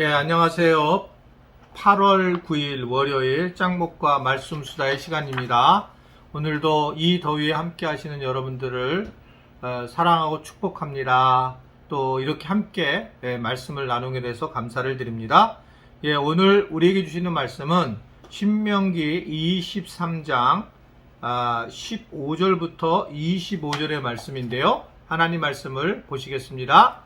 예, 안녕하세요. 8월 9일 월요일 짱목과 말씀 수다의 시간입니다. 오늘도 이 더위에 함께 하시는 여러분들을 사랑하고 축복합니다. 또 이렇게 함께 말씀을 나누게 돼서 감사를 드립니다. 예, 오늘 우리에게 주시는 말씀은 신명기 23장 15절부터 25절의 말씀인데요. 하나님 말씀을 보시겠습니다.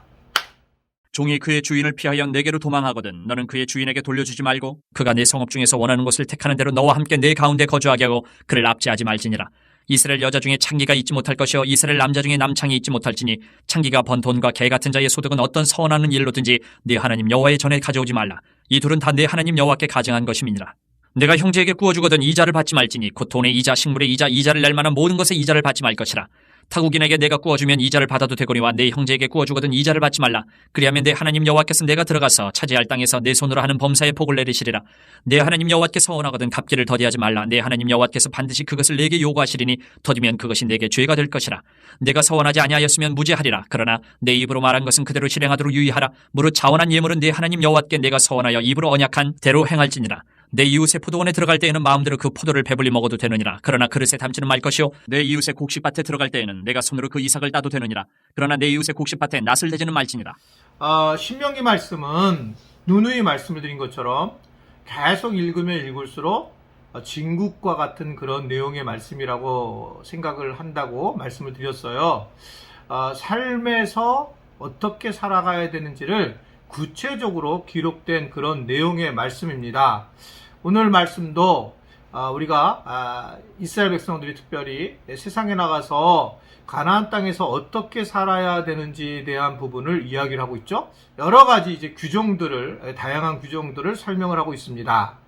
종이 그의 주인을 피하여 내게로 도망하거든 너는 그의 주인에게 돌려주지 말고 그가 네 성읍 중에서 원하는 곳을 택하는 대로 너와 함께 네 가운데 거주하게 하고 그를 압제하지 말지니라. 이스라엘 여자 중에 창기가 있지 못할 것이요 이스라엘 남자 중에 남창이 있지 못할지니 창기가 번 돈과 개 같은 자의 소득은 어떤 선하는 일로든지 네 하나님 여호와의 전에 가져오지 말라. 이 둘은 다 네 하나님 여호와께 가증한 것임이니라. 내가 형제에게 구워주거든 이자를 받지 말지니 곧 돈의 이자 식물의 이자 이자를 낼 만한 모든 것의 이자를 받지 말 것이라. 타국인에게 내가 구워주면 이자를 받아도 되거니와 내 형제에게 구워주거든 이자를 받지 말라. 그리하면 내 하나님 여호와께서 내가 들어가서 차지할 땅에서 내 손으로 하는 범사에 복을 내리시리라. 내 하나님 여호와께서 원하거든 갚기를 더디하지 말라. 내 하나님 여호와께서 반드시 그것을 내게 요구하시리니 더디면 그것이 내게 죄가 될 것이라. 내가 서원하지 아니하였으면 무죄하리라. 그러나 내 입으로 말한 것은 그대로 실행하도록 유의하라. 무릇 자원한 예물은 내 하나님 여호와께 내가 서원하여 입으로 언약한 대로 행할지니라. 내 이웃의 포도원에 들어갈 때에는 마음대로 그 포도를 배불리 먹어도 되느니라. 그러나 그릇에 담지는 말 것이요 내 이웃의 곡식밭에 들어갈 때에는 내가 손으로 그 이삭을 따도 되느니라. 그러나 내 이웃의 곡식밭에 낫을 대지는 말지니라. 신명기 말씀은 누누이 말씀을 드린 것처럼 계속 읽으면 읽을수록 진국과 같은 그런 내용의 말씀이라고 생각을 한다고 말씀을 드렸어요. 삶에서 어떻게 살아가야 되는지를 구체적으로 기록된 그런 내용의 말씀입니다. 오늘 말씀도 우리가 이스라엘 백성들이 특별히 세상에 나가서 가나안 땅에서 어떻게 살아야 되는지에 대한 부분을 이야기를 하고 있죠. 여러 가지 이제 다양한 규정들을 설명을 하고 있습니다.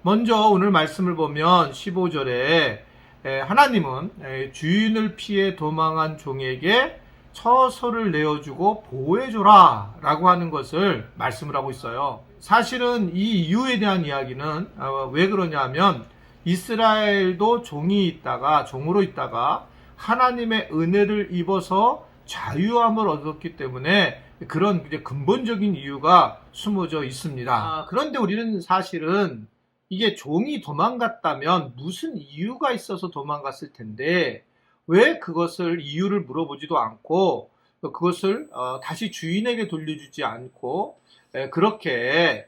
먼저 오늘 말씀을 보면 15절에 하나님은 주인을 피해 도망한 종에게 처소를 내어주고 보호해줘라 라고 하는 것을 말씀을 하고 있어요. 사실은 이 이유에 대한 이야기는 왜 그러냐면 이스라엘도 종으로 있다가 하나님의 은혜를 입어서 자유함을 얻었기 때문에 그런 이제 근본적인 이유가 숨어져 있습니다. 그런데 우리는 사실은 이게 종이 도망갔다면 무슨 이유가 있어서 도망갔을 텐데 왜 그것을 이유를 물어보지도 않고 그것을 다시 주인에게 돌려주지 않고 그렇게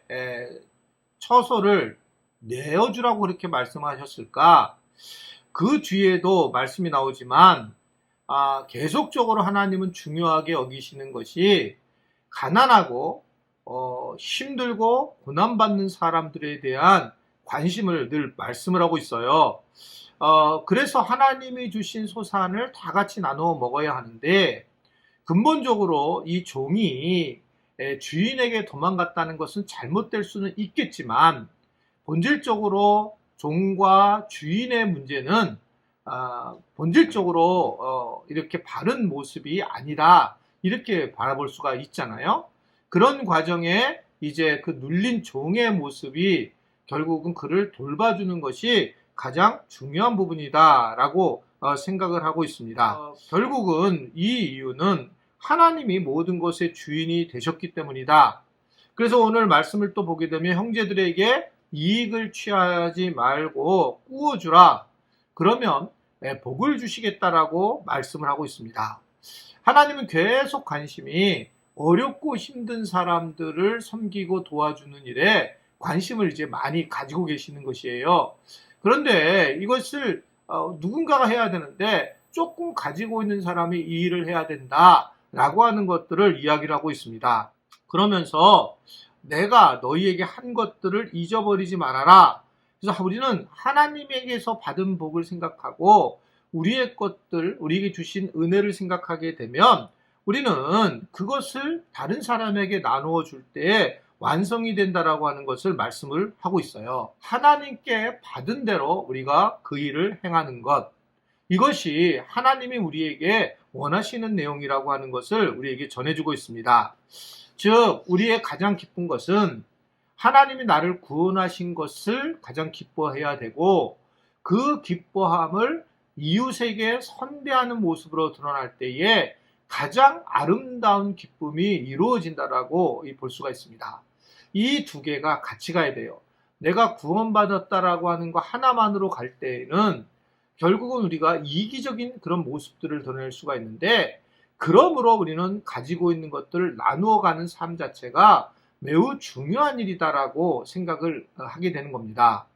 처소를 내어주라고 그렇게 말씀하셨을까? 그 뒤에도 말씀이 나오지만 계속적으로 하나님은 중요하게 여기시는 것이 가난하고 힘들고 고난받는 사람들에 대한 관심을 늘 말씀을 하고 있어요. 그래서 하나님이 주신 소산을 다 같이 나누어 먹어야 하는데 근본적으로 이 종이 주인에게 도망갔다는 것은 잘못될 수는 있겠지만 본질적으로 종과 주인의 문제는 본질적으로 이렇게 바른 모습이 아니라 이렇게 바라볼 수가 있잖아요. 그런 과정에 이제 그 눌린 종의 모습이 결국은 그를 돌봐주는 것이 가장 중요한 부분이다라고 생각을 하고 있습니다. 결국은 이 이유는 하나님이 모든 것의 주인이 되셨기 때문이다. 그래서 오늘 말씀을 또 보게 되면 형제들에게 이익을 취하지 말고 꾸어주라. 그러면 복을 주시겠다라고 말씀을 하고 있습니다. 하나님은 계속 관심이 어렵고 힘든 사람들을 섬기고 도와주는 일에 관심을 이제 많이 가지고 계시는 것이에요. 그런데 이것을 누군가가 해야 되는데 조금 가지고 있는 사람이 이 일을 해야 된다라고 하는 것들을 이야기를 하고 있습니다. 그러면서 내가 너희에게 한 것들을 잊어버리지 말아라. 그래서 우리는 하나님에게서 받은 복을 생각하고 우리의 것들, 우리에게 주신 은혜를 생각하게 되면 우리는 그것을 다른 사람에게 나누어 줄 때 완성이 된다라고 하는 것을 말씀을 하고 있어요. 하나님께 받은 대로 우리가 그 일을 행하는 것. 이것이 하나님이 우리에게 원하시는 내용이라고 하는 것을 우리에게 전해주고 있습니다. 즉, 우리의 가장 기쁜 것은 하나님이 나를 구원하신 것을 가장 기뻐해야 되고 그 기뻐함을 이웃에게 선대하는 모습으로 드러날 때에 가장 아름다운 기쁨이 이루어진다라고 볼 수가 있습니다. 이 두 개가 같이 가야 돼요. 내가 구원받았다라고 하는 거 하나만으로 갈 때에는 결국은 우리가 이기적인 그런 모습들을 드러낼 수가 있는데, 그러므로 우리는 가지고 있는 것들을 나누어 가는 삶 자체가 매우 중요한 일이다라고 생각을 하게 되는 겁니다.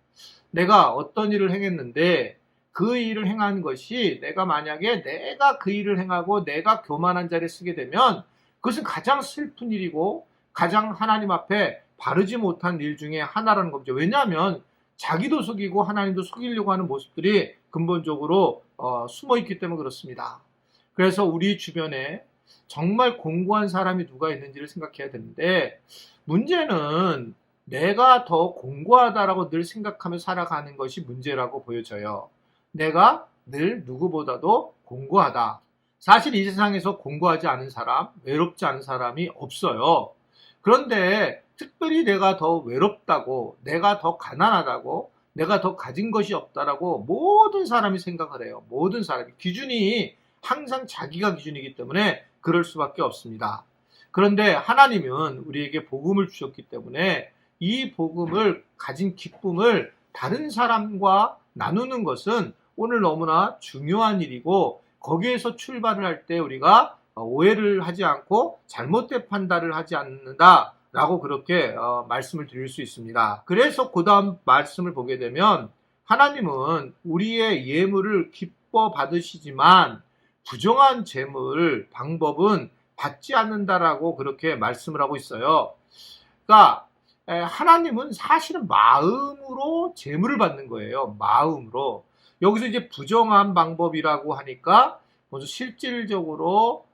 내가 어떤 일을 행했는데 그 일을 행한 것이 내가 만약에 내가 그 일을 행하고 내가 교만한 자리에 쓰게 되면 그것은 가장 슬픈 일이고 가장 하나님 앞에 바르지 못한 일 중에 하나라는 거죠. 왜냐하면 자기도 속이고 하나님도 속이려고 하는 모습들이 근본적으로 숨어 있기 때문에 그렇습니다. 그래서 우리 주변에 정말 공고한 사람이 누가 있는지를 생각해야 되는데, 문제는 내가 더 공고하다라고 늘 생각하며 살아가는 것이 문제라고 보여져요. 내가 늘 누구보다도 공고하다. 사실 이 세상에서 공고하지 않은 사람, 외롭지 않은 사람이 없어요. 그런데 특별히 내가 더 외롭다고, 내가 더 가난하다고, 내가 더 가진 것이 없다라고 모든 사람이 생각을 해요. 모든 사람이. 기준이 항상 자기가 기준이기 때문에 그럴 수밖에 없습니다. 그런데 하나님은 우리에게 복음을 주셨기 때문에 이 복음을 가진 기쁨을 다른 사람과 나누는 것은 오늘 너무나 중요한 일이고, 거기에서 출발을 할 때 우리가 오해를 하지 않고 잘못된 판단을 하지 않는다라고 그렇게 말씀을 드릴 수 있습니다. 그래서 그 다음 말씀을 보게 되면 하나님은 우리의 예물을 기뻐 받으시지만 부정한 재물 방법은 받지 않는다라고 그렇게 말씀을 하고 있어요. 그러니까 하나님은 사실은 마음으로 재물을 받는 거예요. 마음으로. 여기서 이제 부정한 방법이라고 하니까 먼저 실질적으로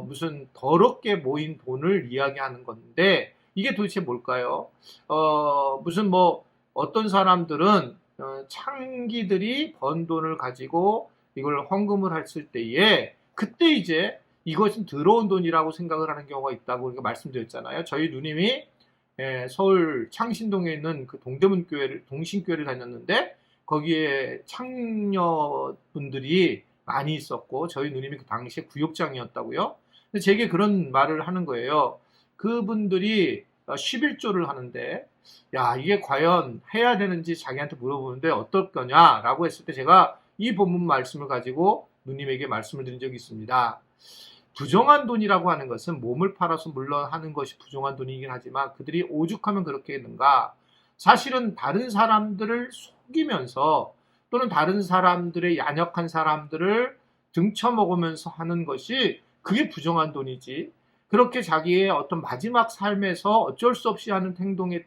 무슨 더럽게 모인 돈을 이야기하는 건데, 이게 도대체 뭘까요? 무슨 뭐 어떤 사람들은 창기들이 번 돈을 가지고 이걸 헌금을 했을 때에 그때 이제 이것은 더러운 돈이라고 생각을 하는 경우가 있다고 우리가 말씀드렸잖아요. 저희 누님이 서울 창신동에 있는 그 동대문 교회를, 동신교회를 다녔는데 거기에 창녀분들이 많이 있었고 저희 누님이 그 당시에 구역장이었다고요. 근데 제게 그런 말을 하는 거예요. 그분들이 11조를 하는데 야, 이게 과연 해야 되는지 자기한테 물어보는데 어떨 거냐라고 했을 때 제가 이 본문 말씀을 가지고 누님에게 말씀을 드린 적이 있습니다. 부정한 돈이라고 하는 것은 몸을 팔아서 물론 하는 것이 부정한 돈이긴 하지만 그들이 오죽하면 그렇게 했는가. 사실은 다른 사람들을 속이면서 또는 다른 사람들의 야력한 사람들을 등쳐먹으면서 하는 것이 그게 부정한 돈이지. 그렇게 자기의 어떤 마지막 삶에서 어쩔 수 없이 하는 행동에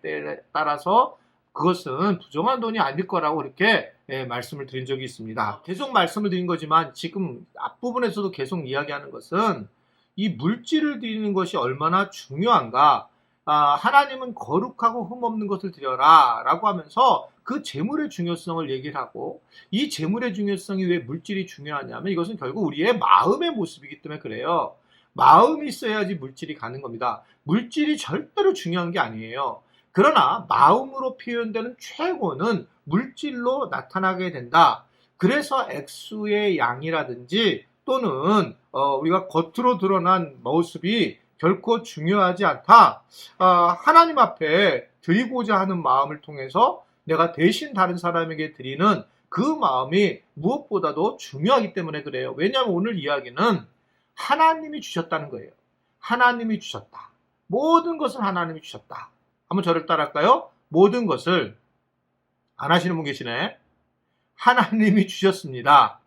따라서 그것은 부정한 돈이 아닐 거라고 그렇게 말씀을 드린 적이 있습니다. 계속 말씀을 드린 거지만 지금 앞부분에서도 계속 이야기하는 것은 이 물질을 드리는 것이 얼마나 중요한가. 하나님은 거룩하고 흠없는 것을 드려라 라고 하면서 그 재물의 중요성을 얘기를 하고, 이 재물의 중요성이 왜 물질이 중요하냐면 이것은 결국 우리의 마음의 모습이기 때문에 그래요. 마음이 있어야지 물질이 가는 겁니다. 물질이 절대로 중요한 게 아니에요. 그러나 마음으로 표현되는 최고는 물질로 나타나게 된다. 그래서 액수의 양이라든지 또는 우리가 겉으로 드러난 모습이 결코 중요하지 않다. 하나님 앞에 드리고자 하는 마음을 통해서 내가 대신 다른 사람에게 드리는 그 마음이 무엇보다도 중요하기 때문에 그래요. 왜냐하면 오늘 이야기는 하나님이 주셨다는 거예요. 하나님이 주셨다. 모든 것을 하나님이 주셨다. 한번 저를 따라할까요? 모든 것을, 안 하시는 분 계시네. 하나님이 주셨습니다.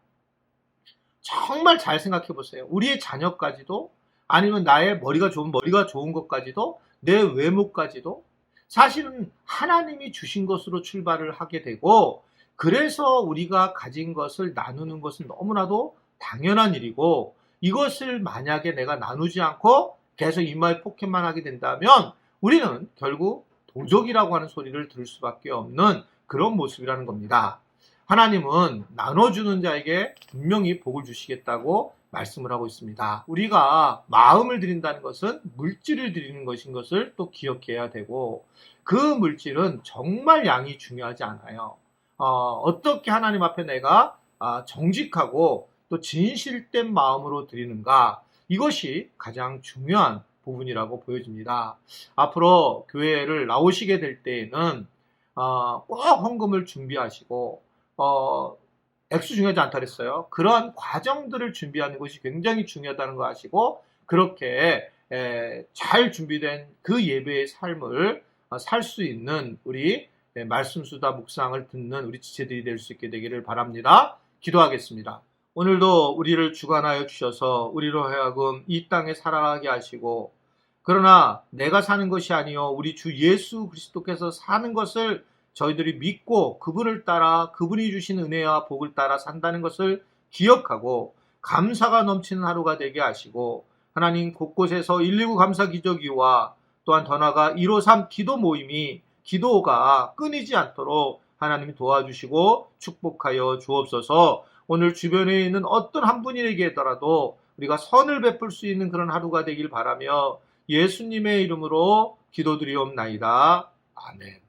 정말 잘 생각해 보세요. 우리의 자녀까지도, 아니면 나의 머리가 좋은 것까지도, 내 외모까지도 사실은 하나님이 주신 것으로 출발을 하게 되고, 그래서 우리가 가진 것을 나누는 것은 너무나도 당연한 일이고, 이것을 만약에 내가 나누지 않고 계속 이마에 포켓만 하게 된다면 우리는 결국 도적이라고 하는 소리를 들을 수밖에 없는 그런 모습이라는 겁니다. 하나님은 나눠주는 자에게 분명히 복을 주시겠다고 말씀을 하고 있습니다. 우리가 마음을 드린다는 것은 물질을 드리는 것인 것을 또 기억해야 되고, 그 물질은 정말 양이 중요하지 않아요. 어떻게 하나님 앞에 내가 정직하고 또 진실된 마음으로 드리는가, 이것이 가장 중요한 부분이라고 보여집니다. 앞으로 교회를 나오시게 될 때에는 꼭 헌금을 준비하시고 액수 중요하지 않다 그랬어요. 그러한 과정들을 준비하는 것이 굉장히 중요하다는 거 아시고 그렇게 잘 준비된 그 예배의 삶을 살 수 있는 우리 말씀 수다 묵상을 듣는 우리 지체들이 될 수 있게 되기를 바랍니다. 기도하겠습니다. 오늘도 우리를 주관하여 주셔서 우리로 하여금 이 땅에 살아가게 하시고 그러나 내가 사는 것이 아니요 우리 주 예수 그리스도께서 사는 것을 저희들이 믿고 그분을 따라 그분이 주신 은혜와 복을 따라 산다는 것을 기억하고 감사가 넘치는 하루가 되게 하시고 하나님 곳곳에서 119 감사 기저귀와 또한 더 나아가 153 기도 모임이 기도가 끊이지 않도록 하나님이 도와주시고 축복하여 주옵소서. 오늘 주변에 있는 어떤 한 분에게더라도 우리가 선을 베풀 수 있는 그런 하루가 되길 바라며 예수님의 이름으로 기도드리옵나이다. 아멘.